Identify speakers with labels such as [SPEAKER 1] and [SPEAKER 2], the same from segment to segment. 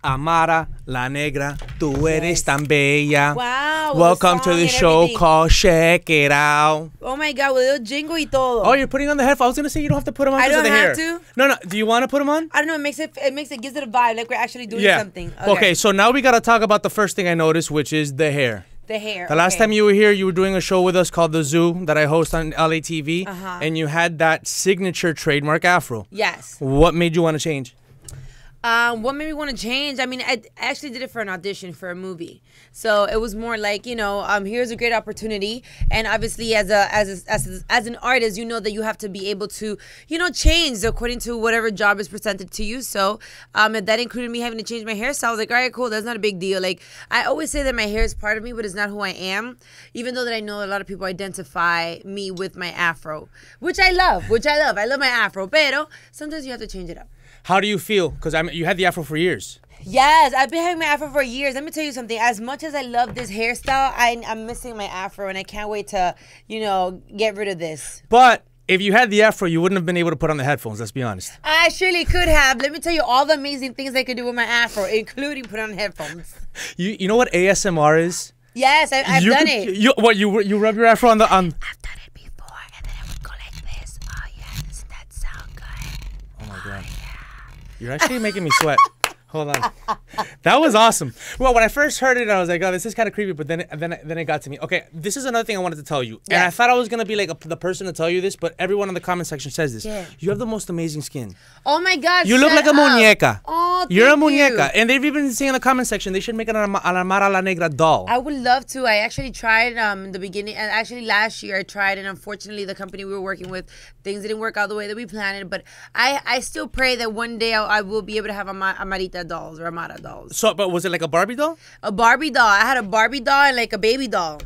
[SPEAKER 1] Amara La Negra, tú eres tan bella.
[SPEAKER 2] Wow.
[SPEAKER 1] Welcome to the show called Checkitow.
[SPEAKER 2] Oh my God, with a little jingle y todo.
[SPEAKER 1] Oh, you're putting on the headphones. I was going to say you don't have to put them on because of the hair.
[SPEAKER 2] I don't have to?
[SPEAKER 1] No. Do you want to put them on?
[SPEAKER 2] I don't know. It gives it a vibe like we're actually doing something.
[SPEAKER 1] Okay, so now we got to talk about the first thing I noticed, which is the hair.
[SPEAKER 2] The hair.
[SPEAKER 1] The last time you were here, you were doing a show with us called The Zoo that I host on LATV. And you had that signature trademark afro. Yes. What made you want to change?
[SPEAKER 2] What made me want to change? I mean, I actually did it for an audition for a movie, so it was more like, you know, here's a great opportunity, and obviously as an artist, you know that you have to be able to, you know, change according to whatever job is presented to you. So, if that included me having to change my hairstyle, I was like, all right, cool, that's not a big deal. Like, I always say that my hair is part of me, but it's not who I am. Even though that I know a lot of people identify me with my afro, which I love. I love my afro, pero sometimes you have to change it up.
[SPEAKER 1] How do you feel? Because you had the afro for years.
[SPEAKER 2] Yes, I've been having my afro for years. Let me tell you something. As much as I love this hairstyle, I'm missing my afro, and I can't wait to, you know, get rid of this.
[SPEAKER 1] But if you had the afro, you wouldn't have been able to put on the headphones, let's be honest.
[SPEAKER 2] I surely could have. Let me tell you all the amazing things I could do with my afro, including put on headphones.
[SPEAKER 1] You know what ASMR is?
[SPEAKER 2] Yes, I've done it.
[SPEAKER 1] You rub your afro on the...
[SPEAKER 2] I've done it before, and then I would go like this. Oh, yeah, doesn't that sound good?
[SPEAKER 1] Oh, my God. You're actually making me sweat. Hold on. That was awesome. Well, when I first heard it, I was like, oh, this is kind of creepy. But then it got to me. Okay, this is another thing I wanted to tell you. Yes. And I thought I was going to be like the person to tell you this, but everyone in the comment section says this. Yeah. You have the most amazing skin.
[SPEAKER 2] Oh, my God.
[SPEAKER 1] You look like a muñeca.
[SPEAKER 2] Oh,
[SPEAKER 1] You're a muñeca. And they've even saying in the comment section, they should make an Amara La Negra doll.
[SPEAKER 2] I would love to. I actually tried in the beginning. And actually last year I tried. And unfortunately, the company we were working with, things didn't work out the way that we planned it. But I still pray that one day I will be able to have Amarita dolls or Amara dolls.
[SPEAKER 1] So, but was it like a Barbie doll?
[SPEAKER 2] A Barbie doll. I had a Barbie doll and like a baby doll.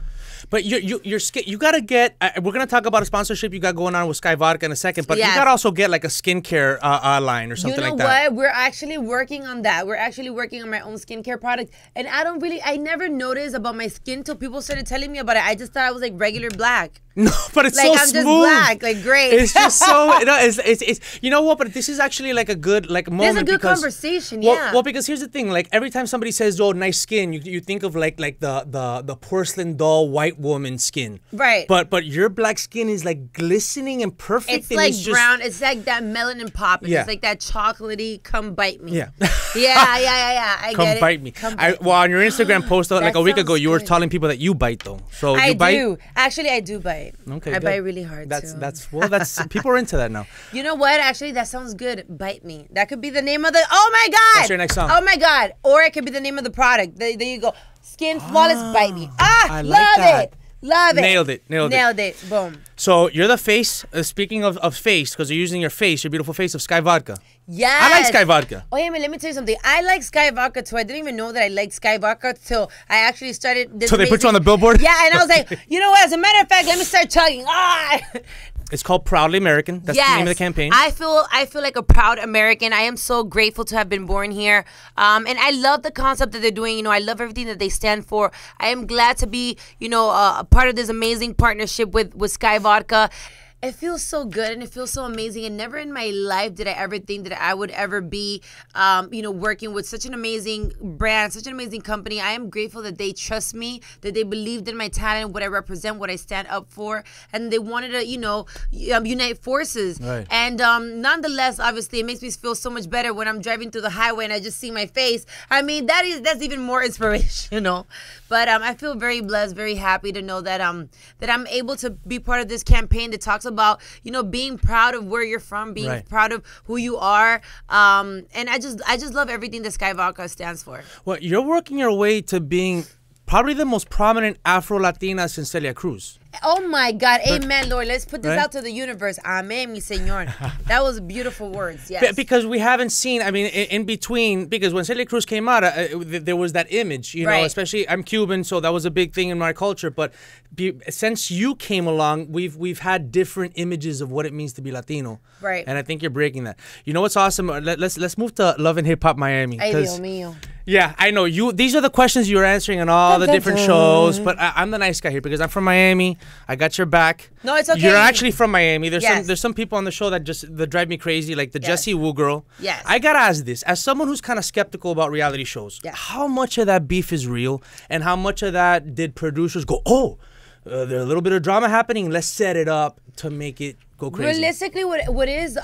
[SPEAKER 1] But your skin, you gotta get. We're gonna talk about a sponsorship you got going on with Sky Vodka in a second. But you gotta also get like a skincare line or something like that.
[SPEAKER 2] You know what? We're actually working on that. We're actually working on my own skincare product. And I never noticed about my skin till people started telling me about it. I just thought I was like regular black.
[SPEAKER 1] No, but it's
[SPEAKER 2] like,
[SPEAKER 1] so
[SPEAKER 2] I'm
[SPEAKER 1] smooth.
[SPEAKER 2] Just black, like great.
[SPEAKER 1] It's just so. It's you know what? But this is actually like a good moment.
[SPEAKER 2] There's a good conversation. Yeah.
[SPEAKER 1] Well, because here's the thing. Like every time somebody says, "Oh, nice skin," you think of like the porcelain doll white woman skin. Right. But your black skin is like glistening and perfect.
[SPEAKER 2] It's
[SPEAKER 1] and
[SPEAKER 2] like
[SPEAKER 1] it's
[SPEAKER 2] brown. It's like that melanin pop. It's like that chocolatey. Come bite me.
[SPEAKER 1] Yeah.
[SPEAKER 2] Yeah. I
[SPEAKER 1] come
[SPEAKER 2] get
[SPEAKER 1] bite
[SPEAKER 2] it.
[SPEAKER 1] me.
[SPEAKER 2] Come bite me.
[SPEAKER 1] Well, on your Instagram post like a week ago, you were telling people that you bite though. So
[SPEAKER 2] I
[SPEAKER 1] you bite?
[SPEAKER 2] do. Actually, I do bite. Okay, I bite really hard too.
[SPEAKER 1] That's people are into that now.
[SPEAKER 2] You know what? Actually, that sounds good. Bite me. That could be the name of the. Oh my God!
[SPEAKER 1] That's your next song.
[SPEAKER 2] Oh my God! Or it could be the name of the product. There you go. Skin flawless. Bite me.
[SPEAKER 1] I like
[SPEAKER 2] love
[SPEAKER 1] that.
[SPEAKER 2] it. Love it.
[SPEAKER 1] Nailed it.
[SPEAKER 2] Boom.
[SPEAKER 1] So you're the face. Speaking of face, because you're using your beautiful face of Sky Vodka.
[SPEAKER 2] Yes.
[SPEAKER 1] I like Sky Vodka.
[SPEAKER 2] Oh yeah, man, let me tell you something. I like Sky Vodka too. I didn't even know that I liked Sky Vodka till I actually started.
[SPEAKER 1] So they put you on the billboard?
[SPEAKER 2] Yeah, and I was like, you know what? As a matter of fact, let me start chugging.
[SPEAKER 1] It's called Proudly American. That's the name of the campaign.
[SPEAKER 2] I feel like a proud American. I am so grateful to have been born here. And I love the concept that they're doing. You know, I love everything that they stand for. I am glad to be, you know, a part of this amazing partnership with Sky Vodka. It feels so good and it feels so amazing. And never in my life did I ever think that I would ever be, you know, working with such an amazing brand, such an amazing company. I am grateful that they trust me, that they believed in my talent, what I represent, what I stand up for, and they wanted to, you know, unite forces. Right. And nonetheless, obviously, it makes me feel so much better when I'm driving through the highway and I just see my face. I mean, that's even more inspirational. But I feel very blessed, very happy to know that that I'm able to be part of this campaign that talks about, you know, being proud of where you're from, being proud of who you are, and I just love everything that Sky Vodka stands for.
[SPEAKER 1] Well, you're working your way to being probably the most prominent Afro-Latina since Celia Cruz.
[SPEAKER 2] Oh my God, amen, Lord. Let's put this out to the universe. Amen, mi señor. That was beautiful words, yes.
[SPEAKER 1] Because we haven't seen, I mean, in between, because when Celia Cruz came out, there was that image, you know, especially, I'm Cuban, so that was a big thing in my culture, but since you came along, we've had different images of what it means to be Latino. Right. And I think you're breaking that. You know what's awesome? Let's move to Love and Hip Hop Miami.
[SPEAKER 2] Ay, Dios mío.
[SPEAKER 1] Yeah, I know. These are the questions you're answering on all the different shows, but I'm the nice guy here because I'm from Miami. I got your back.
[SPEAKER 2] No, it's okay.
[SPEAKER 1] You're actually from Miami.
[SPEAKER 2] Yes.
[SPEAKER 1] There's some people on the show that drive me crazy, like the Jessie Wu girl.
[SPEAKER 2] Yes.
[SPEAKER 1] I gotta ask this, as someone who's kind of skeptical about reality shows, how much of that beef is real, and how much of that did producers go, there's a little bit of drama happening, let's set it up to make it go crazy?
[SPEAKER 2] Realistically, what is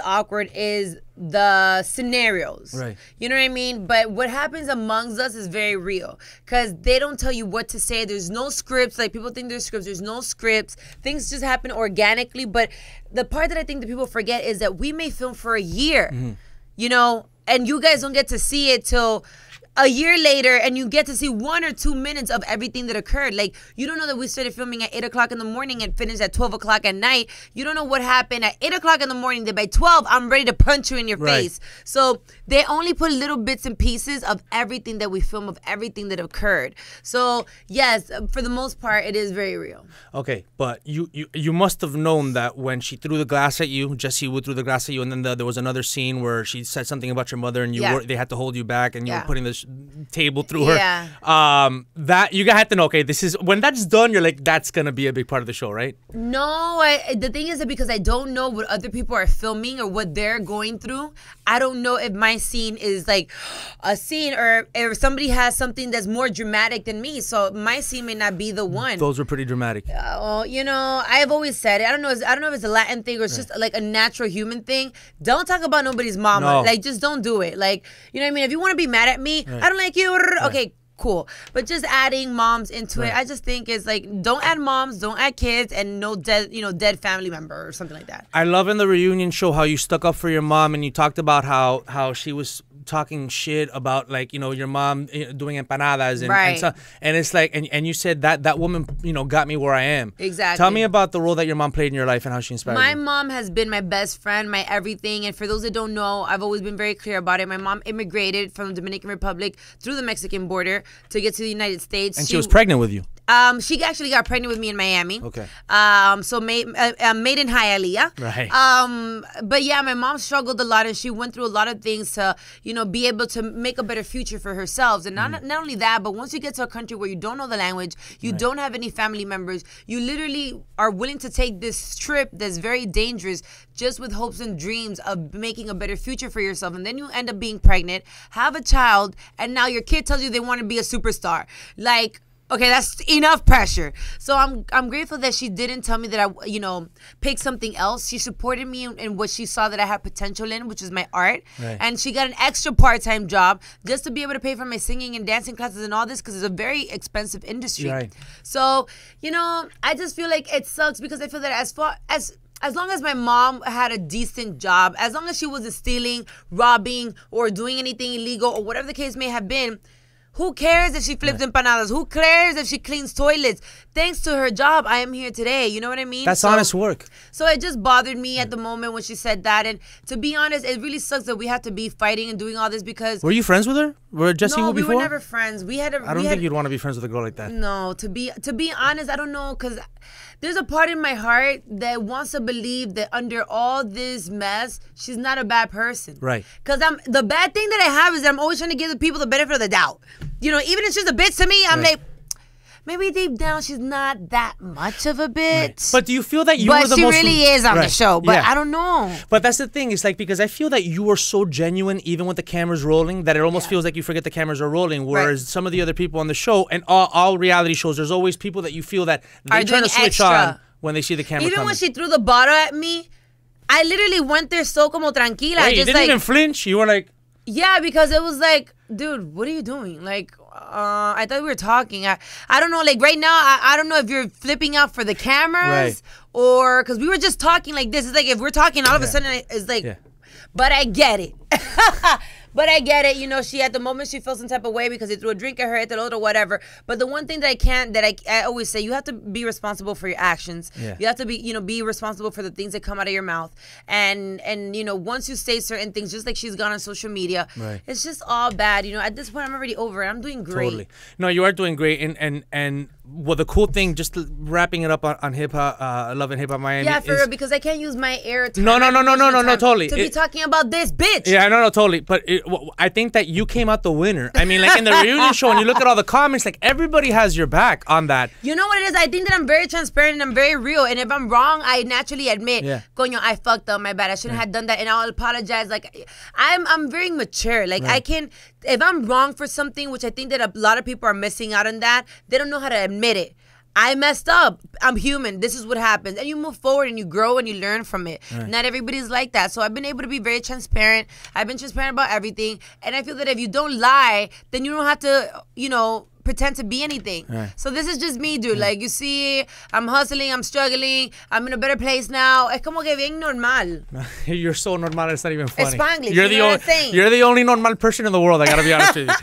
[SPEAKER 2] awkward is the scenarios.
[SPEAKER 1] Right.
[SPEAKER 2] You know what I mean? But what happens amongst us is very real because they don't tell you what to say. There's no scripts. Like, people think there's scripts. There's no scripts. Things just happen organically. But the part that I think that people forget is that we may film for a year, you know, and you guys don't get to see it till a year later, and you get to see 1 or 2 minutes of everything that occurred. Like, you don't know that we started filming at 8 o'clock in the morning and finished at 12 o'clock at night. You don't know what happened at 8 o'clock in the morning, that by 12, I'm ready to punch you in your face. So they only put little bits and pieces of everything that we film, of everything that occurred. So yes, for the most part, it is very real.
[SPEAKER 1] Okay, but you must have known that when she threw the glass at you, Jessie Wu threw the glass at you, and then there was another scene where she said something about your mother, and they had to hold you back, and you were putting this table through her. That you had to know, okay, this is, when that's done, you're like, that's gonna be a big part of the show, right?
[SPEAKER 2] No, the thing is that because I don't know what other people are filming or what they're going through, I don't know if my scene is like a scene or if somebody has something that's more dramatic than me. So my scene may not be the one.
[SPEAKER 1] Those were pretty dramatic.
[SPEAKER 2] You know, I've always said it. I don't know if it's a Latin thing or it's just like a natural human thing. Don't talk about nobody's mama.
[SPEAKER 1] No.
[SPEAKER 2] Like, just don't do it. Like, you know what I mean? If you want to be mad at me, I don't like you. Okay, cool. But just adding moms into it, I just think is like, don't add moms, don't add kids, and no dead family member or something like that.
[SPEAKER 1] I love in the reunion show how you stuck up for your mom, and you talked about how she was talking shit about, like, you know, your mom doing empanadas and it's like, and you said that woman, you know, got me where I am.
[SPEAKER 2] Exactly.
[SPEAKER 1] Tell me about the role that your mom played in your life and how she inspired you.
[SPEAKER 2] My mom has been my best friend, my everything. And for those that don't know, I've always been very clear about it. My mom immigrated from the Dominican Republic through the Mexican border to get to the United States.
[SPEAKER 1] And she was pregnant with you.
[SPEAKER 2] She actually got pregnant with me in Miami.
[SPEAKER 1] Okay.
[SPEAKER 2] So made in Hialeah.
[SPEAKER 1] Right.
[SPEAKER 2] But yeah, my mom struggled a lot, and she went through a lot of things to, you know, be able to make a better future for herself. And not only that, but once you get to a country where you don't know the language, you don't have any family members, you literally are willing to take this trip that's very dangerous just with hopes and dreams of making a better future for yourself. And then you end up being pregnant, have a child, and now your kid tells you they want to be a superstar. Like, okay, that's enough pressure. So I'm grateful that she didn't tell me that I, you know, pick something else. She supported me in what she saw that I had potential in, which is my art.
[SPEAKER 1] Right.
[SPEAKER 2] And she got an extra part-time job just to be able to pay for my singing and dancing classes and all this, because it's a very expensive industry.
[SPEAKER 1] Right.
[SPEAKER 2] So, you know, I just feel like it sucks because I feel that as long as my mom had a decent job, as long as she wasn't stealing, robbing, or doing anything illegal, or whatever the case may have been, who cares if she flips empanadas? Who cares if she cleans toilets? Thanks to her job, I am here today. You know what I mean?
[SPEAKER 1] That's honest work.
[SPEAKER 2] So it just bothered me at the moment when she said that. And to be honest, it really sucks that we have to be fighting and doing all this because...
[SPEAKER 1] Were you friends with her? Were Jessie Wu before?
[SPEAKER 2] No, we were never friends. I
[SPEAKER 1] don't think you'd want to be friends with a girl like that.
[SPEAKER 2] No, to be honest, I don't know, because there's a part in my heart that wants to believe that under all this mess, she's not a bad person.
[SPEAKER 1] Right.
[SPEAKER 2] Because the bad thing that I have is that I'm always trying to give the people the benefit of the doubt. You know, even if she's a bitch to me, I'm like, maybe deep down she's not that much of a bitch.
[SPEAKER 1] Right. But do you feel that you were the most...
[SPEAKER 2] But she really is on the show, but I don't know.
[SPEAKER 1] But that's the thing. It's like, because I feel that you were so genuine even with the cameras rolling that it almost feels like you forget the cameras are rolling, whereas some of the other people on the show, and all reality shows, there's always people that you feel that they turn a switch on when they see the camera
[SPEAKER 2] Even when she threw the bottle at me, I literally went there so como tranquila.
[SPEAKER 1] Wait, you didn't even flinch? You were like...
[SPEAKER 2] Yeah, because it was like, dude, what are you doing? Like, I thought we were talking. I don't know. Like, right now, I don't know if you're flipping out for the cameras or because we were just talking like this. It's like if we're talking, all of a sudden, it's like, but I get it. But I get it. You know, she at the moment she feels some type of way because he threw a drink at her, or whatever. But the one thing that I always say, you have to be responsible for your actions.
[SPEAKER 1] Yeah.
[SPEAKER 2] You have to be responsible for the things that come out of your mouth. And you know, once you say certain things, just like she's gone on social media, it's just all bad. You know, at this point, I'm already over it. I'm doing great.
[SPEAKER 1] Totally. No, you are doing great. And well, the cool thing, just wrapping it up on hip hop, Love and Hip Hop Miami.
[SPEAKER 2] Yeah, for real, because I can't use my airtime.
[SPEAKER 1] No, totally.
[SPEAKER 2] To be talking about this bitch.
[SPEAKER 1] Yeah, no, totally. But I think that you came out the winner. I mean, like in the reunion show, when you look at all the comments, like everybody has your back on that.
[SPEAKER 2] You know what it is? I think that I'm very transparent and I'm very real. And if I'm wrong, I naturally admit, coño, I fucked up, my bad. I shouldn't have done that, and I'll apologize. Like I'm very mature. Like I can, if I'm wrong for something, which I think that a lot of people are missing out on that, they don't know how to admit it. I messed up. I'm human. This is what happens. And you move forward and you grow and you learn from it. Right. Not everybody's like that. So I've been able to be very transparent. I've been transparent about everything. And I feel that if you don't lie, then you don't have to, pretend to be anything. Right. So this is just me, dude. Like, you see, I'm hustling, I'm struggling, I'm in a better place now. Es como que bien normal.
[SPEAKER 1] You're so normal, it's not even funny.
[SPEAKER 2] It's Spanglish,
[SPEAKER 1] you're the only normal person in the world, I gotta be honest with you.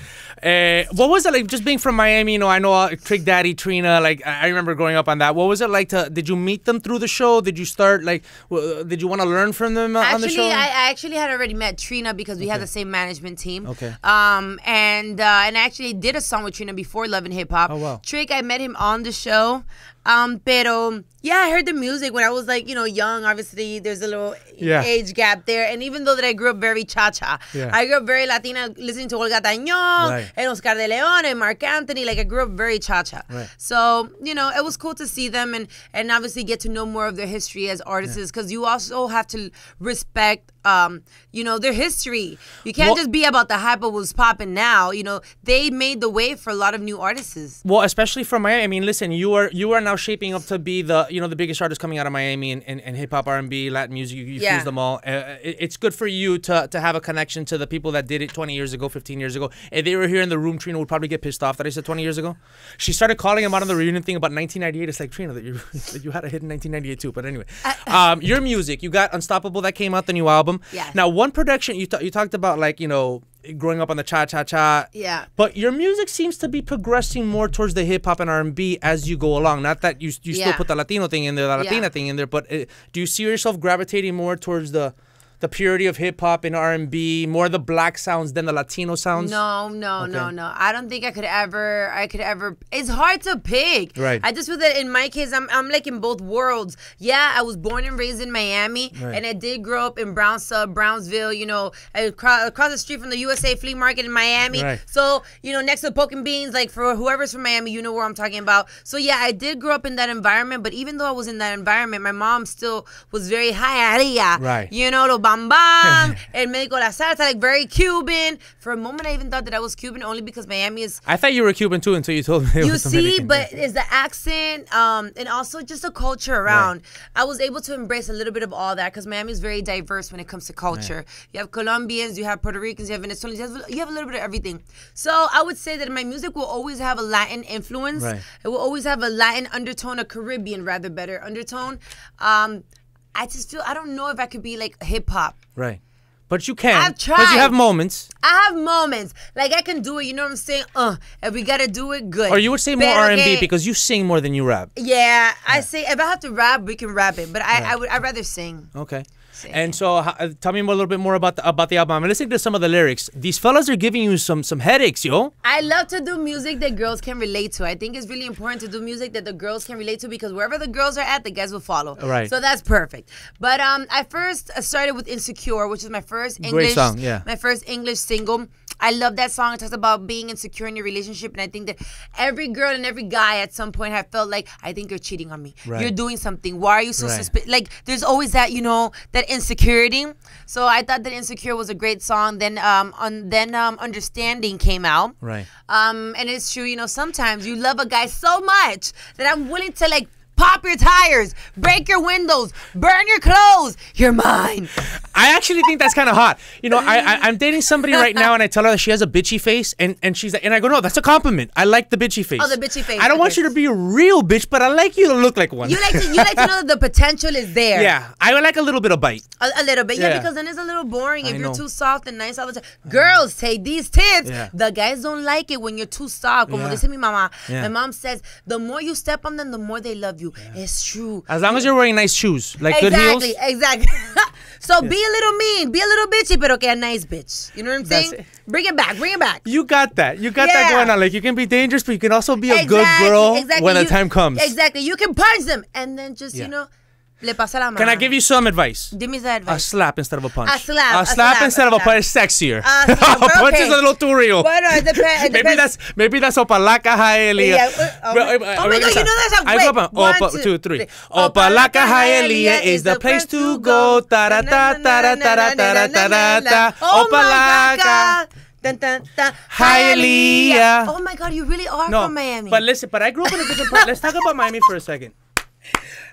[SPEAKER 1] What was it like just being from Miami? I know Trick Daddy, Trina, like I remember growing up on that. What was it like did you meet them through the show? Did you start, did you want to learn from them on the show?
[SPEAKER 2] I actually had already met Trina because we had the same management team.
[SPEAKER 1] Okay.
[SPEAKER 2] And I actually did a song with Trina before Love and Hip Hop.
[SPEAKER 1] Oh, wow.
[SPEAKER 2] Trick, I met him on the show. Pero yeah, I heard the music when I was like, young. Obviously, there's a little age gap there. And even though that I grew up very cha-cha, I grew up very Latina, listening to Olga Tañón, and Oscar de Leon, and Marc Anthony. Like, I grew up very cha-cha.
[SPEAKER 1] Right.
[SPEAKER 2] So, it was cool to see them and obviously get to know more of their history as artists, because you also have to respect, their history. You can't just be about the hype of what's popping now. They made the way for a lot of new artists.
[SPEAKER 1] Well, especially from Miami. I mean, listen, you are now shaping up to be the biggest artist coming out of Miami and hip hop, R&B, Latin music. You fuse them all. It's good for you to have a connection to the people that did it 20 years ago, 15 years ago. If they were here in the room, Trina would probably get pissed off that I said 20 years ago. She started calling him out on the reunion thing about 1998. It's like, Trina, that you had a hit in 1998 too. But anyway, your music, you got Unstoppable that came out, the new album.
[SPEAKER 2] Yeah.
[SPEAKER 1] Now, one production you talked about, like, growing up on the cha-cha-cha.
[SPEAKER 2] Yeah.
[SPEAKER 1] But your music seems to be progressing more towards the hip-hop and R&B as you go along. Not that you still put the Latino thing in there, the Latina thing in there, but do you see yourself gravitating more towards the purity of hip-hop and R&B, more the black sounds than the Latino sounds?
[SPEAKER 2] No. I don't think I could ever. It's hard to pick.
[SPEAKER 1] Right.
[SPEAKER 2] I just feel that in my case, I'm like in both worlds. Yeah, I was born and raised in Miami, and I did grow up in Brownsville, across the street from the USA Flea Market in Miami.
[SPEAKER 1] Right.
[SPEAKER 2] So, next to Poke and Beans, like for whoever's from Miami, you know where I'm talking about. So yeah, I did grow up in that environment, but even though I was in that environment, my mom still was very high aria.
[SPEAKER 1] Right.
[SPEAKER 2] Lo bam bam, el médico la salsa, like very Cuban. For a moment, I even thought that I was Cuban only because Miami is.
[SPEAKER 1] I thought you were Cuban too until you told me.
[SPEAKER 2] You see, but it's the accent, and also just the culture around. Right. I was able to embrace a little bit of all that because Miami is very diverse when it comes to culture. Right. You have Colombians, you have Puerto Ricans, you have Venezuelans, you have a little bit of everything. So I would say that my music will always have a Latin influence. Right. It will always have a Latin undertone, a Caribbean rather better undertone. I just feel, I don't know if I could be like hip hop.
[SPEAKER 1] Right. But you can.
[SPEAKER 2] I've tried.
[SPEAKER 1] Because you have moments.
[SPEAKER 2] I have moments. Like, I can do it, you know what I'm saying? If we gotta do it, good.
[SPEAKER 1] Or you would say more R&B because you sing more than you rap.
[SPEAKER 2] Yeah, I say, if I have to rap, we can rap it. But I'd rather sing.
[SPEAKER 1] Okay. And so, tell me a little bit more about the album. I'm listening to some of the lyrics. These fellas are giving you some headaches, yo.
[SPEAKER 2] I love to do music that girls can relate to. I think it's really important to do music that the girls can relate to because wherever the girls are at, the guys will follow.
[SPEAKER 1] Right.
[SPEAKER 2] So that's perfect. But I first started with Insecure, which is my first English,
[SPEAKER 1] great song,
[SPEAKER 2] my first English single. I love that song. It talks about being insecure in your relationship, and I think that every girl and every guy at some point have felt like, I think you're cheating on me. Right. You're doing something. Why are you so suspicious? Like, there's always that, that insecurity. So I thought that Insecure was a great song. Then Understanding came out.
[SPEAKER 1] Right.
[SPEAKER 2] And it's true, sometimes you love a guy so much that I'm willing to, like, pop your tires, break your windows, burn your clothes. You're mine.
[SPEAKER 1] I actually think that's kind of hot. I'm dating somebody right now, and I tell her that she has a bitchy face, and she's like, and I go, no, that's a compliment. I like the bitchy face.
[SPEAKER 2] Oh, the bitchy face.
[SPEAKER 1] I don't want you to be a real bitch, but I like you to look like one.
[SPEAKER 2] You like to know that the potential is there.
[SPEAKER 1] Yeah, I like a little bit of bite.
[SPEAKER 2] A little bit, yeah, because then it's a little boring if you're too soft and nice all the time. Girls, take these tips. Yeah. The guys don't like it when you're too soft. Como dice mi mamá. Yeah. My mom says, the more you step on them, the more they love you. Yeah. It's true.
[SPEAKER 1] As long as you're wearing nice shoes, like good heels.
[SPEAKER 2] Exactly. So be a little mean, be a little bitchy, pero que a nice bitch. You know what I'm saying? Bring it back, bring it back.
[SPEAKER 1] You got that. You got that going on. Like, you can be dangerous, but you can also be a good girl when the time comes.
[SPEAKER 2] Exactly. You can punch them and then just, you know, le pasa la mano.
[SPEAKER 1] Can I give you some advice?
[SPEAKER 2] Give me some advice.
[SPEAKER 1] A slap instead of a punch.
[SPEAKER 2] A slap
[SPEAKER 1] instead of a punch is sexier.
[SPEAKER 2] A
[SPEAKER 1] punch is a little too real.
[SPEAKER 2] Bueno, it depends.
[SPEAKER 1] Maybe that's Opalaka Hialeah.
[SPEAKER 2] Oh my God, you know that's a great 1, 2, 3.
[SPEAKER 1] Opalaka Hialeah is the place to go. Ta-ra-ta-ta-ra-ta-ra-ta-ra-ta-ra-ta. Opalaka Hialeah.
[SPEAKER 2] Oh my God, you really are from Miami.
[SPEAKER 1] But listen, I grew up in a different part. Let's talk about Miami for a second.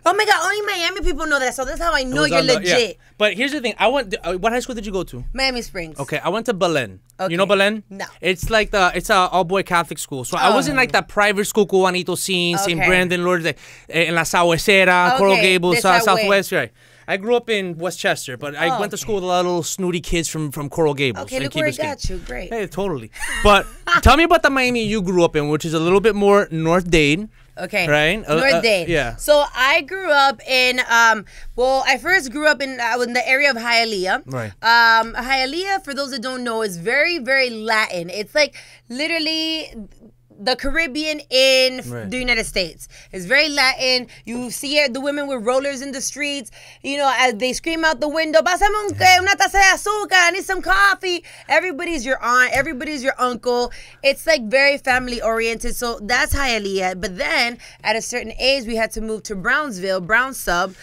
[SPEAKER 2] Oh my God, only Miami people know that, so that's how I know you're legit.
[SPEAKER 1] Yeah. But here's the thing. What high school did you go to?
[SPEAKER 2] Miami Springs.
[SPEAKER 1] Okay, I went to Belen.
[SPEAKER 2] Okay.
[SPEAKER 1] You know Belen?
[SPEAKER 2] No.
[SPEAKER 1] It's like it's a all-boy Catholic school. So I was in like that private school, Cubanito scene, St. Brendan, Lourdes, in La Saucera, Coral Gables, Southwest, right. I grew up in Westchester, but I went to school with a lot of little snooty kids from Coral Gables.
[SPEAKER 2] Okay, look where it got you. Great.
[SPEAKER 1] Hey, totally. But tell me about the Miami you grew up in, which is a little bit more North Dade.
[SPEAKER 2] Okay.
[SPEAKER 1] Right?
[SPEAKER 2] North Dade.
[SPEAKER 1] Yeah.
[SPEAKER 2] So I grew up in, I first grew up in the area of Hialeah.
[SPEAKER 1] Right.
[SPEAKER 2] Hialeah, for those that don't know, is very, very Latin. It's like literally the Caribbean in the United States. It's very Latin. You see the women with rollers in the streets, you know, as they scream out the window, "Pásame una taza de azúcar, I need some coffee." Everybody's your aunt, everybody's your uncle. It's like very family oriented. So that's Hialeah. But then at a certain age, we had to move to Brownsville, Brown Sub,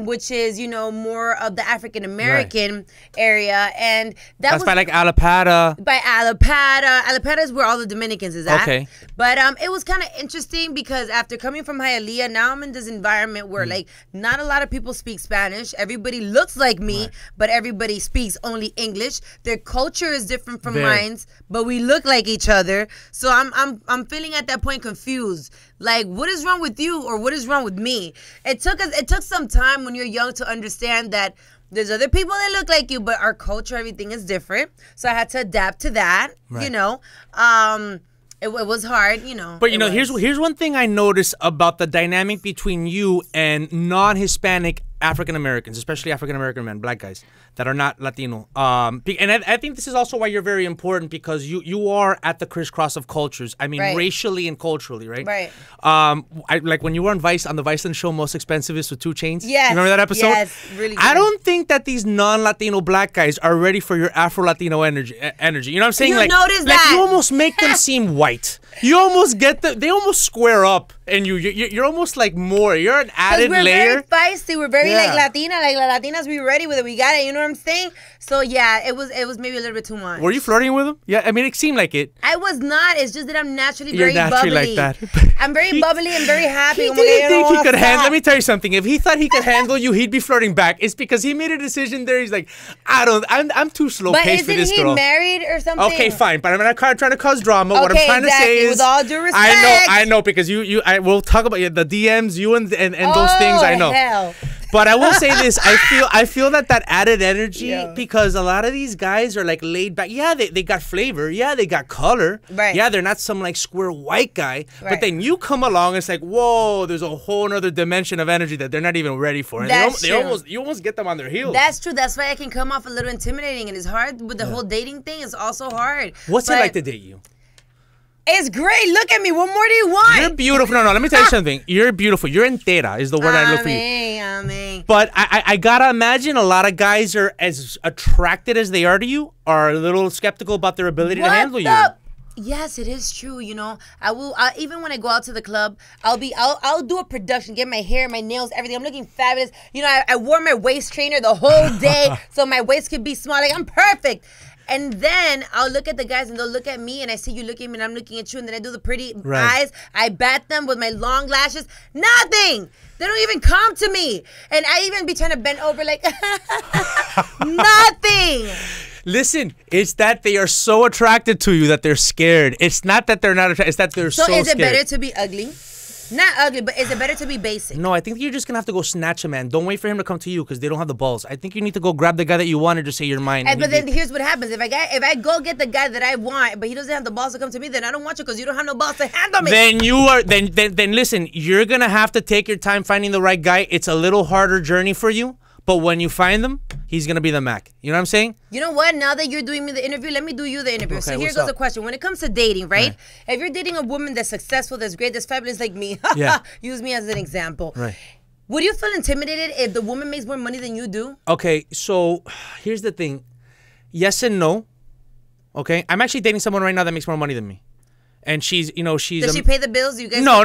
[SPEAKER 2] which is, you know, more of the African American area. And that's
[SPEAKER 1] by like Alapata.
[SPEAKER 2] By Alapata. Alapata is where all the Dominicans is at.
[SPEAKER 1] Okay.
[SPEAKER 2] But it was kind of interesting because after coming from Hialeah, now I'm in this environment where like not a lot of people speak Spanish. Everybody looks like me, but everybody speaks only English. Their culture is different from mine, but we look like each other. So I'm feeling at that point confused. Like, what is wrong with you or what is wrong with me? It took some time when you're young to understand that there's other people that look like you, but our culture, everything is different. So I had to adapt to that, you know. It was hard, you know.
[SPEAKER 1] But, you know, here's one thing I noticed about the dynamic between you and non-Hispanic African Americans, especially African American men, black guys that are not Latino. And I think this is also why you're very important, because you are at the crisscross of cultures. I mean, racially and culturally, right?
[SPEAKER 2] Right.
[SPEAKER 1] Like when you were on the Viceland show, Most Expensive is with 2 Chainz.
[SPEAKER 2] Yes.
[SPEAKER 1] Remember that episode?
[SPEAKER 2] Yes, really good.
[SPEAKER 1] I don't think that these non-Latino black guys are ready for your Afro-Latino energy. You know what I'm saying?
[SPEAKER 2] You
[SPEAKER 1] like,
[SPEAKER 2] notice that.
[SPEAKER 1] You almost make them seem white. You almost they almost square up, and you're almost like more. You're an added
[SPEAKER 2] we're
[SPEAKER 1] layer.
[SPEAKER 2] We're very feisty. We're very like Latina. Like La Latinas, we ready with it. We got it. You know what I'm saying? So yeah, it was maybe a little bit too much.
[SPEAKER 1] Were you flirting with him? Yeah, I mean, it seemed like it.
[SPEAKER 2] I was not. It's just that I'm naturally very bubbly.
[SPEAKER 1] Like that.
[SPEAKER 2] I'm very bubbly and very happy.
[SPEAKER 1] He didn't think he could handle. Let me tell you something. If he thought he could handle you, he'd be flirting back. It's because he made a decision there. He's like, I'm too slow paced for this girl.
[SPEAKER 2] But isn't he married or something?
[SPEAKER 1] Okay, fine. But I'm not trying to cause drama. What I'm trying to say is,
[SPEAKER 2] with all due respect,
[SPEAKER 1] I know, because we'll talk about the DMs, you and those things. I know.
[SPEAKER 2] Hell.
[SPEAKER 1] But I will say this: I feel that added energy, because a lot of these guys are like laid back. Yeah, they got flavor. Yeah, they got color.
[SPEAKER 2] Right.
[SPEAKER 1] Yeah, they're not some like square white guy. Right. But then you come along, it's like, whoa, there's a whole other dimension of energy that they're not even ready for. And you almost get them on their heels.
[SPEAKER 2] That's true. That's why I can come off a little intimidating, and it's hard with the whole dating thing. It's also hard.
[SPEAKER 1] What's it like to date you?
[SPEAKER 2] It's great. Look at me. What more do you want?
[SPEAKER 1] You're beautiful. No, let me tell you something. You're beautiful. You're entera is the word I look for you.
[SPEAKER 2] Amén.
[SPEAKER 1] But I gotta imagine a lot of guys are as attracted as they are to you, are a little skeptical about their ability to handle you.
[SPEAKER 2] Yes, it is true. You know, I will. Even when I go out to the club, I'll do a production, get my hair, my nails, everything. I'm looking fabulous. You know, I wore my waist trainer the whole day, so my waist could be small. Like, I'm perfect. And then I'll look at the guys and they'll look at me, and I see you looking at me and I'm looking at you, and then I do the pretty eyes. I bat them with my long lashes. Nothing. They don't even come to me. And I even be trying to bend over like, nothing.
[SPEAKER 1] Listen, it's that they are so attracted to you that they're scared. It's not that they're not attracted. It's that they're so scared.
[SPEAKER 2] So is it better to be ugly? Not ugly, but is it better to be basic?
[SPEAKER 1] No, I think you're just going to have to go snatch a man. Don't wait for him to come to you because they don't have the balls. I think you need to go grab the guy that you want and just say you're mine.
[SPEAKER 2] But then here's what happens. If I go get the guy that I want, but he doesn't have the balls to come to me, then I don't want you because you don't have no balls to handle me.
[SPEAKER 1] Then listen, you're going to have to take your time finding the right guy. It's a little harder journey for you. But when you find them, he's going to be the Mac. You know what I'm saying?
[SPEAKER 2] You know what? Now that you're doing me the interview, let me do you the interview.
[SPEAKER 1] Okay,
[SPEAKER 2] so here goes the question. When it comes to dating, right? If you're dating a woman that's successful, that's great, that's fabulous like me, use me as an example.
[SPEAKER 1] Right.
[SPEAKER 2] Would you feel intimidated if the woman makes more money than you do?
[SPEAKER 1] Okay, so here's the thing. Yes and no. Okay? I'm actually dating someone right now that makes more money than me. And she's, you know, she's...
[SPEAKER 2] Does she pay the bills? You guys
[SPEAKER 1] No.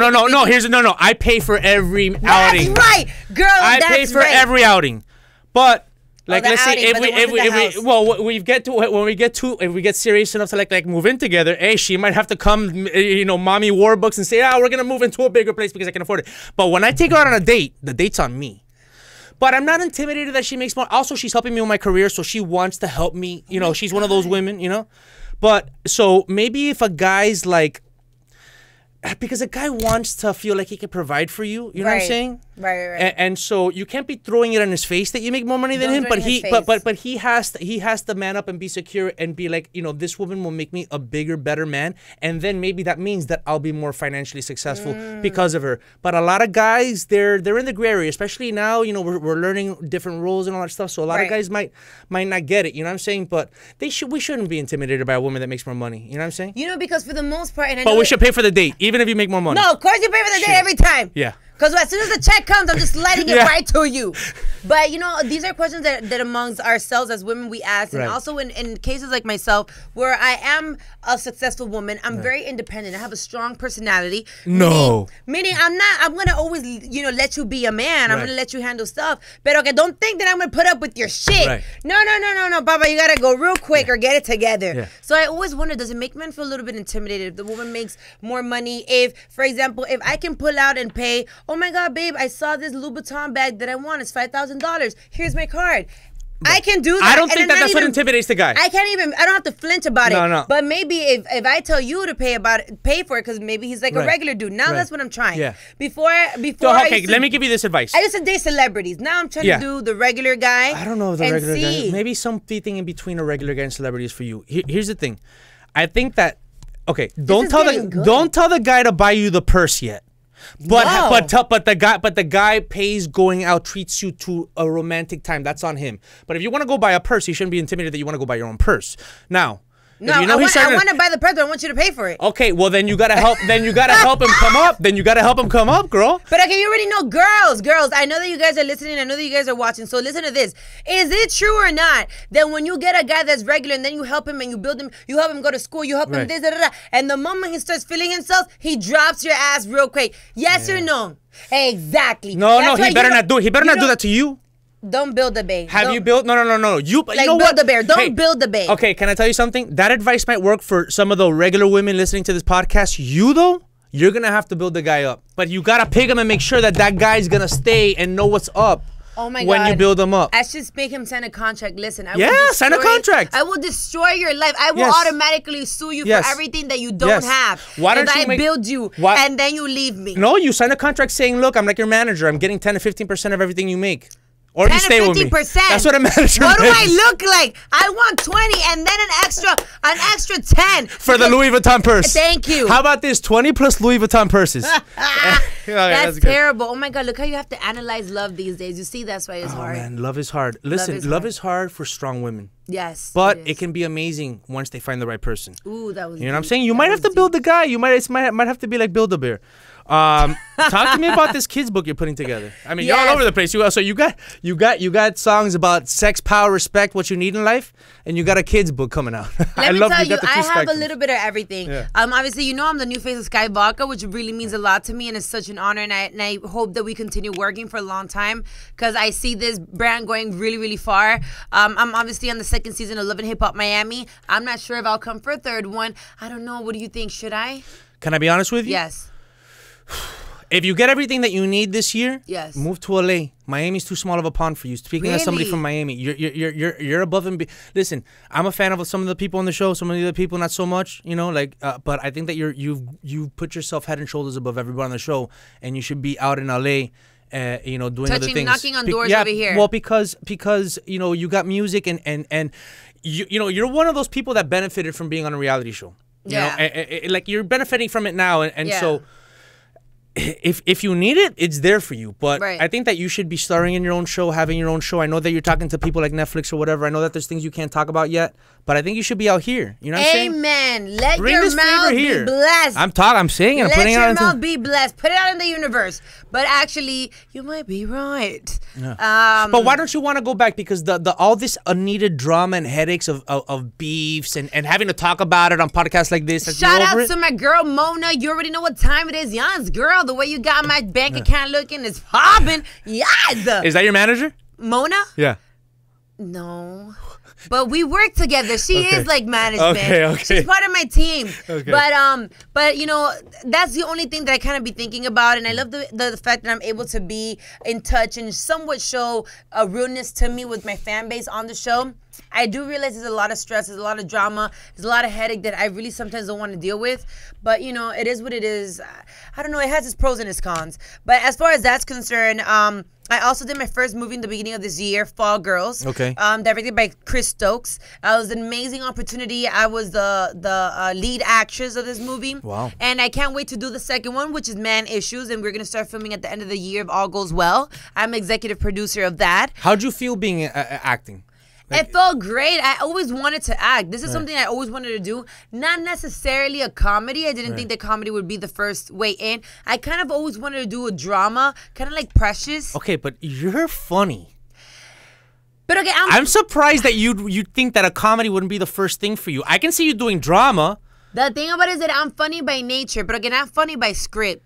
[SPEAKER 1] I pay for every outing.
[SPEAKER 2] That's right, girl.
[SPEAKER 1] I pay for every outing. But like, let's say if we get serious enough to like move in together, hey, she might have to come, you know, mommy war books and say, we're gonna move into a bigger place because I can afford it. But when I take her out on a date, the date's on me. But I'm not intimidated that she makes more. Also, she's helping me with my career, so she wants to help me. You know, she's one of those women, you know. But so maybe if a guy's like, because a guy wants to feel like he can provide for you, you know what I'm saying?
[SPEAKER 2] Right.
[SPEAKER 1] And so you can't be throwing it in his face that you make more money than him, but he has to man up and be secure and be like, you know, this woman will make me a bigger, better man, and then maybe that means that I'll be more financially successful because of her. But a lot of guys, they're in the gray area, especially now. You know, we're learning different roles and all that stuff. So a lot of guys might not get it. You know what I'm saying? But we shouldn't be intimidated by a woman that makes more money. You know what I'm saying?
[SPEAKER 2] You know, because for the most part, and
[SPEAKER 1] we should pay for the date, even if you make more money.
[SPEAKER 2] No, of course you pay for the date every time.
[SPEAKER 1] Yeah.
[SPEAKER 2] Because as soon as the check comes, I'm just sliding it right to you. But, you know, these are questions that amongst ourselves as women we ask. And also in cases like myself, where I am a successful woman, I'm very independent. I have a strong personality. Meaning I'm going to always, you know, let you be a man. I'm going to let you handle stuff. But, okay, don't think that I'm going to put up with your shit. No, Papa, you got to go real quick or get it together. So I always wonder, does it make men feel a little bit intimidated if the woman makes more money? If, for example, if I can pull out and pay, oh my God, babe, I saw this Louis Vuitton bag that I want. It's $5,000. Here's my card. I can do that.
[SPEAKER 1] I don't think that's what intimidates the guy.
[SPEAKER 2] I don't have to flinch about it.
[SPEAKER 1] No.
[SPEAKER 2] But maybe if I tell you to pay for it, because maybe he's like a regular dude. Now that's what I'm trying. Before
[SPEAKER 1] let me give you this advice.
[SPEAKER 2] I used to date celebrities. Now I'm trying to do the regular guy.
[SPEAKER 1] I don't know the regular guy. Maybe something in between a regular guy and celebrity is for you. Here's the thing. I think that don't tell the guy to buy you the purse yet. But the guy pays going out, treats you to a romantic time. That's on him. But if you want to go buy a purse, you shouldn't be intimidated that you want to go buy your own purse. Now,
[SPEAKER 2] no, I want to buy the purse, but I want you to pay for it.
[SPEAKER 1] Okay, well then you gotta help. Then you gotta help him come up. Then you gotta help him come up, girl.
[SPEAKER 2] But okay, you already know, girls. I know that you guys are listening. I know that you guys are watching. So listen to this. Is it true or not that when you get a guy that's regular and then you help him and you build him, you help him go to school, you help him this, and the moment he starts feeling himself, he drops your ass real quick? Yes or no? Exactly.
[SPEAKER 1] No. He better not do it. He better not do that to you.
[SPEAKER 2] Don't build a babe.
[SPEAKER 1] Have you built? No. You know
[SPEAKER 2] build
[SPEAKER 1] what?
[SPEAKER 2] the bear. Don't build the babe.
[SPEAKER 1] Okay, can I tell you something? That advice might work for some of the regular women listening to this podcast. You, though, you're going to have to build the guy up. But you got to pick him and make sure that guy's going to stay and know what's up.
[SPEAKER 2] Oh my God.
[SPEAKER 1] When you build them up.
[SPEAKER 2] I should make him sign a contract. Listen,
[SPEAKER 1] sign a contract.
[SPEAKER 2] I will destroy your life. I will automatically sue you for everything that you don't have.
[SPEAKER 1] Why don't
[SPEAKER 2] I build you and then you leave me?
[SPEAKER 1] No, you sign a contract saying, look, I'm like your manager. I'm getting 10 to 15% of everything you make. Or you stay with me. That's what a manager is.
[SPEAKER 2] What do I look like? I want 20 and then an extra 10.
[SPEAKER 1] For the Louis Vuitton purse.
[SPEAKER 2] Thank you.
[SPEAKER 1] How about this? 20 plus Louis Vuitton purses.
[SPEAKER 2] That's terrible. Oh my God, look how you have to analyze love these days. You see, that's why it's hard.
[SPEAKER 1] Man, love is hard. Listen, love is hard for strong women.
[SPEAKER 2] Yes.
[SPEAKER 1] But it can be amazing once they find the right person.
[SPEAKER 2] Ooh, that was
[SPEAKER 1] You know what I'm saying? You might have to build the guy. You might have to be like Build-A-Bear. Talk to me about this kids book you're putting together. I mean, you're all over the place. So you got songs about sex, power, respect, what you need in life, and you got a kids book coming out.
[SPEAKER 2] Let me tell you, I have a little bit of everything. Yeah. Obviously, you know I'm the new face of Sky Vodka, which really means a lot to me, and it's such an honor. And I hope that we continue working for a long time because I see this brand going really, really far. I'm obviously on the second season of Love and Hip Hop Miami. I'm not sure if I'll come for a third one. I don't know. What do you think? Should I?
[SPEAKER 1] Can I be honest with you?
[SPEAKER 2] Yes.
[SPEAKER 1] If you get everything that you need this year, move to LA. Miami's too small of a pond for you. Speaking as somebody from Miami, you're above and listen. I'm a fan of some of the people on the show. Some of the other people, not so much. You know, but I think that you've put yourself head and shoulders above everybody on the show, and you should be out in LA. You know, doing other things.
[SPEAKER 2] Knocking on doors over here.
[SPEAKER 1] Well, because you know you got music and you know you're one of those people that benefited from being on a reality show. You know, like you're benefiting from it now, and so. if you need it, it's there for you. But
[SPEAKER 2] Right.
[SPEAKER 1] I think that you should be starring in your own show, having your own show. I know that you're talking to people like Netflix or whatever. I know that there's things you can't talk about yet, but I think you should be out here. You know what I'm saying?
[SPEAKER 2] Amen. Let
[SPEAKER 1] Bring
[SPEAKER 2] your
[SPEAKER 1] this
[SPEAKER 2] mouth
[SPEAKER 1] flavor
[SPEAKER 2] be
[SPEAKER 1] here.
[SPEAKER 2] blessed.
[SPEAKER 1] I'm saying it. I'm
[SPEAKER 2] Let
[SPEAKER 1] putting it
[SPEAKER 2] your
[SPEAKER 1] out into...
[SPEAKER 2] mouth be blessed. Put it out in the universe. But actually, you might be right.
[SPEAKER 1] Yeah. But why don't you want to go back? Because the all this unneeded drama and headaches of beefs and having to talk about it on podcasts like this.
[SPEAKER 2] Shout out to my girl Mona. You already know what time it is. Yes, girl. The way you got my bank account looking is popping. Yes.
[SPEAKER 1] Is that your manager?
[SPEAKER 2] Mona?
[SPEAKER 1] Yeah.
[SPEAKER 2] No. But we work together. She is like management.
[SPEAKER 1] Okay.
[SPEAKER 2] She's part of my team.
[SPEAKER 1] Okay.
[SPEAKER 2] But you know, that's the only thing that I kind of be thinking about, and I love the fact that I'm able to be in touch and somewhat show a realness to me with my fan base on the show. I do realize there's a lot of stress, there's a lot of drama, there's a lot of headache that I really sometimes don't want to deal with. But you know, it is what it is. I don't know. It has its pros and its cons. But as far as that's concerned, I also did my first movie in the beginning of this year, Fall Girls.
[SPEAKER 1] Okay.
[SPEAKER 2] Directed by Chris Stokes. It was an amazing opportunity. I was the lead actress of this movie.
[SPEAKER 1] Wow.
[SPEAKER 2] And I can't wait to do the second one, which is Man Issues, and we're gonna start filming at the end of the year if all goes well. I'm executive producer of that.
[SPEAKER 1] How'd you feel being acting?
[SPEAKER 2] It felt great. I always wanted to act. This is something I always wanted to do. Not necessarily a comedy. I didn't think that comedy would be the first way in. I kind of always wanted to do a drama, kind of like Precious.
[SPEAKER 1] Okay, but you're funny.
[SPEAKER 2] But okay,
[SPEAKER 1] I'm surprised that you'd think that a comedy wouldn't be the first thing for you. I can see you doing drama.
[SPEAKER 2] The thing about it is that I'm funny by nature, but again, I'm funny by script.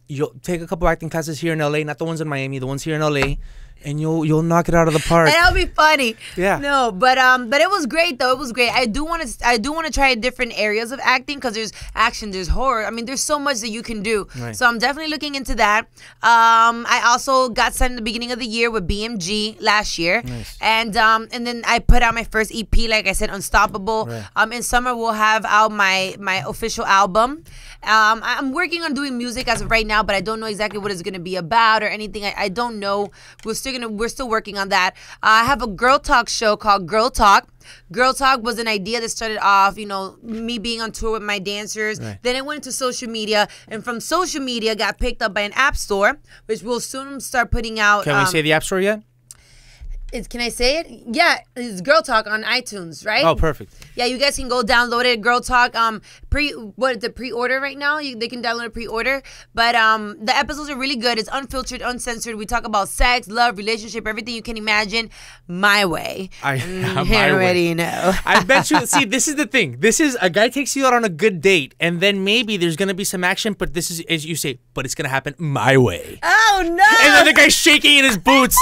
[SPEAKER 1] You'll take a couple acting classes here in LA, not the ones in Miami, the ones here in LA. And you'll knock it out of the park.
[SPEAKER 2] And that'll be funny.
[SPEAKER 1] Yeah.
[SPEAKER 2] No, but it was great though. It was great. I do want to try different areas of acting because there's action, there's horror. I mean, there's so much that you can do.
[SPEAKER 1] Right.
[SPEAKER 2] So I'm definitely looking into that. I also got signed at the beginning of the year with BMG last year.
[SPEAKER 1] Nice.
[SPEAKER 2] And then I put out my first EP, like I said, Unstoppable.
[SPEAKER 1] Right.
[SPEAKER 2] In summer we'll have out my official album. I'm working on doing music as of right now, but I don't know exactly what it's gonna be about or anything. I don't know. We're still working on that. I have a girl talk show called Girl Talk. Girl Talk was an idea that started off, you know, me being on tour with my dancers.
[SPEAKER 1] Right.
[SPEAKER 2] Then it went into social media, and from social media got picked up by an app store, which we'll soon start putting out.
[SPEAKER 1] Can we say the App Store yet?
[SPEAKER 2] Can I say it? Yeah, it's Girl Talk on iTunes, right?
[SPEAKER 1] Oh, perfect.
[SPEAKER 2] Yeah, you guys can go download it. Girl Talk, pre-order right now? They can download a pre-order. But the episodes are really good. It's unfiltered, uncensored. We talk about sex, love, relationship, everything you can imagine. My way.
[SPEAKER 1] My
[SPEAKER 2] already
[SPEAKER 1] way.
[SPEAKER 2] know.
[SPEAKER 1] I bet you. See, this is the thing. This is a guy takes you out on a good date, and then maybe there's gonna be some action. But this is, as you say, but it's gonna happen my way.
[SPEAKER 2] Oh no!
[SPEAKER 1] And then the guy's shaking in his boots.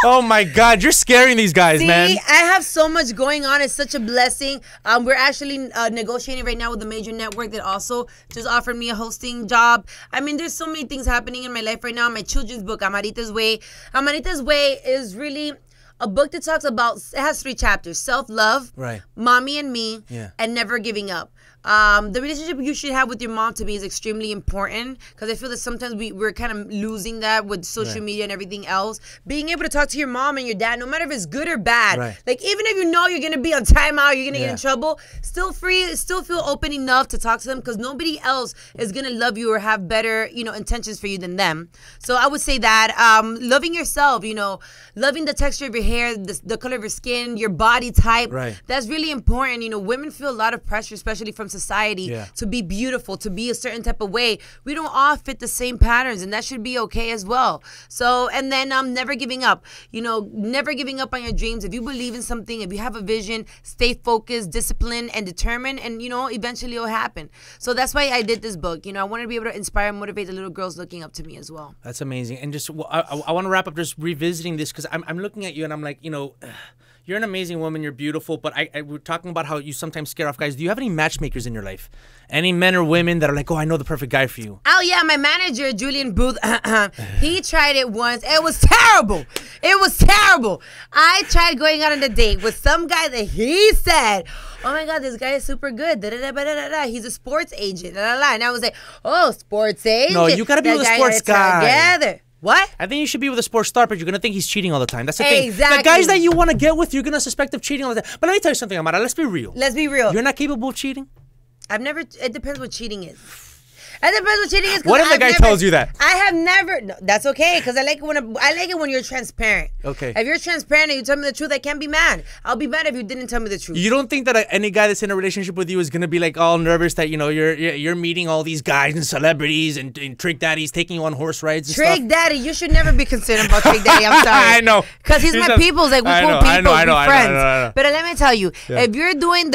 [SPEAKER 1] Oh my God, you're scaring these guys, man.
[SPEAKER 2] See, I have so much going on. It's such a blessing. We're actually negotiating right now with a major network that also just offered me a hosting job. I mean, there's so many things happening in my life right now. My children's book, Amarita's Way. Amarita's Way is really a book that talks about, it has 3 chapters: self-love,
[SPEAKER 1] Right.
[SPEAKER 2] mommy and me,
[SPEAKER 1] Yeah.
[SPEAKER 2] and never giving up. The relationship you should have with your mom to me is extremely important because I feel that sometimes we're kind of losing that with social media and everything else. Being able to talk to your mom and your dad, no matter if it's good or bad, like even if you know you're gonna be on timeout, you're gonna get in trouble, still feel open enough to talk to them because nobody else is gonna love you or have better, you know, intentions for you than them. So I would say that loving yourself, you know, loving the texture of your hair, the color of your skin, your body type, that's really important. You know, women feel a lot of pressure, especially from society, to be beautiful, to be a certain type of way. We don't all fit the same patterns, and that should be okay as well. So, and then never giving up. You know, never giving up on your dreams. If you believe in something, if you have a vision, stay focused, disciplined, and determined, and you know, eventually it'll happen. So that's why I did this book. You know, I wanted to be able to inspire and motivate the little girls looking up to me as well.
[SPEAKER 1] That's amazing. And just I want to wrap up just revisiting this because I'm looking at you and I'm like, you know, you're an amazing woman. You're beautiful. But we're talking about how you sometimes scare off guys. Do you have any matchmakers in your life? Any men or women that are like, oh, I know the perfect guy for you?
[SPEAKER 2] Oh, yeah. My manager, Julian Booth, he tried it once. It was terrible. It was terrible. I tried going out on a date with some guy that he said, oh, my God, this guy is super good. He's a sports agent. And I was like, oh, sports agent?
[SPEAKER 1] No, you got to be with a sports guy.
[SPEAKER 2] Together. What?
[SPEAKER 1] I think you should be with a sports star, but you're going to think he's cheating all the time. That's the thing.
[SPEAKER 2] Exactly.
[SPEAKER 1] The guys that you want to get with, you're going to suspect of cheating all the time. But let me tell you something, Amara. Let's be real.
[SPEAKER 2] Let's be real.
[SPEAKER 1] You're not capable of cheating?
[SPEAKER 2] It depends what cheating is. It depends what cheating is.
[SPEAKER 1] What if the guy tells you that?
[SPEAKER 2] I have never. No, that's okay, because I like it when you're transparent.
[SPEAKER 1] Okay.
[SPEAKER 2] If you're transparent and you tell me the truth, I can't be mad. I'll be mad if you didn't tell me the truth.
[SPEAKER 1] You don't think that any guy that's in a relationship with you is gonna be like all nervous that you're meeting all these guys and celebrities and trick daddies taking you on horse rides and
[SPEAKER 2] stuff? Trick daddy, you should never be concerned about trick daddy. I'm sorry.
[SPEAKER 1] I know.
[SPEAKER 2] Because he's my people's. Like, we cool people, we friends. But let me tell you, if you're doing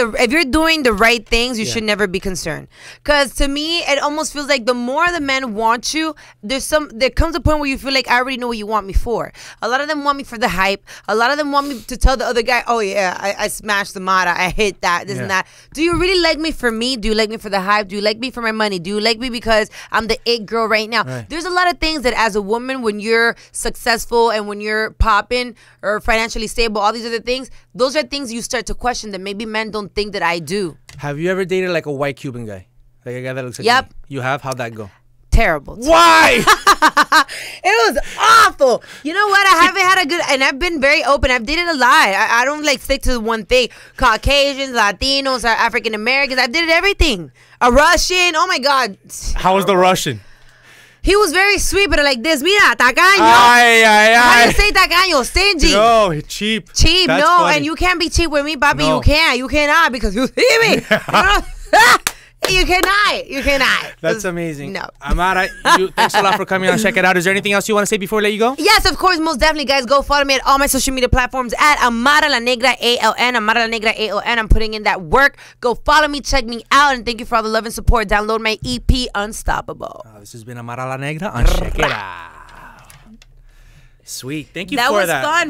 [SPEAKER 2] the right things, you should never be concerned. Because to me, it almost feels like the more the men want you, there comes a point where you feel like I already know what you want me for. A lot of them want me for the hype. A lot of them want me to tell the other guy, oh yeah, I smashed the Mara, I hit that, this and that. Do you really like me for me? Do you like me for the hype? Do you like me for my money? Do you like me because I'm the it girl right now? There's a lot of things that as a woman, when you're successful and when you're popping or financially stable, all these other things, those are things you start to question that maybe men don't think that I do.
[SPEAKER 1] Have you ever dated like a white Cuban guy? Like a guy that looks like
[SPEAKER 2] me?
[SPEAKER 1] You have? How'd that go?
[SPEAKER 2] Terrible.
[SPEAKER 1] Why?
[SPEAKER 2] It was awful. You know what? I haven't had a good, and I've been very open. I've dated a lot. I don't like stick to one thing. Caucasians, Latinos, African Americans. I've dated everything. A Russian. Oh my God.
[SPEAKER 1] How was the Russian?
[SPEAKER 2] He was very sweet, but like this. Mira, tacaño.
[SPEAKER 1] Ay, ay, ay.
[SPEAKER 2] How do you say tacaño? Stingy.
[SPEAKER 1] No, cheap.
[SPEAKER 2] Cheap.
[SPEAKER 1] That's
[SPEAKER 2] no,
[SPEAKER 1] funny.
[SPEAKER 2] And you can't be cheap with me, papi.
[SPEAKER 1] No.
[SPEAKER 2] You can't. You cannot because you see me. You cannot. You cannot.
[SPEAKER 1] That's amazing.
[SPEAKER 2] No.
[SPEAKER 1] Amara, thanks a lot for coming on. Check it out. Is there anything else you want to say before we let you go?
[SPEAKER 2] Yes, of course. Most definitely, guys. Go follow me at all my social media platforms at Amara La Negra, ALN. Amara La Negra, ALN. I'm putting in that work. Go follow me. Check me out. And thank you for all the love and support. Download my EP, Unstoppable.
[SPEAKER 1] This has been Amara La Negra on Check It Out. Sweet. Thank you for that.
[SPEAKER 2] That was fun.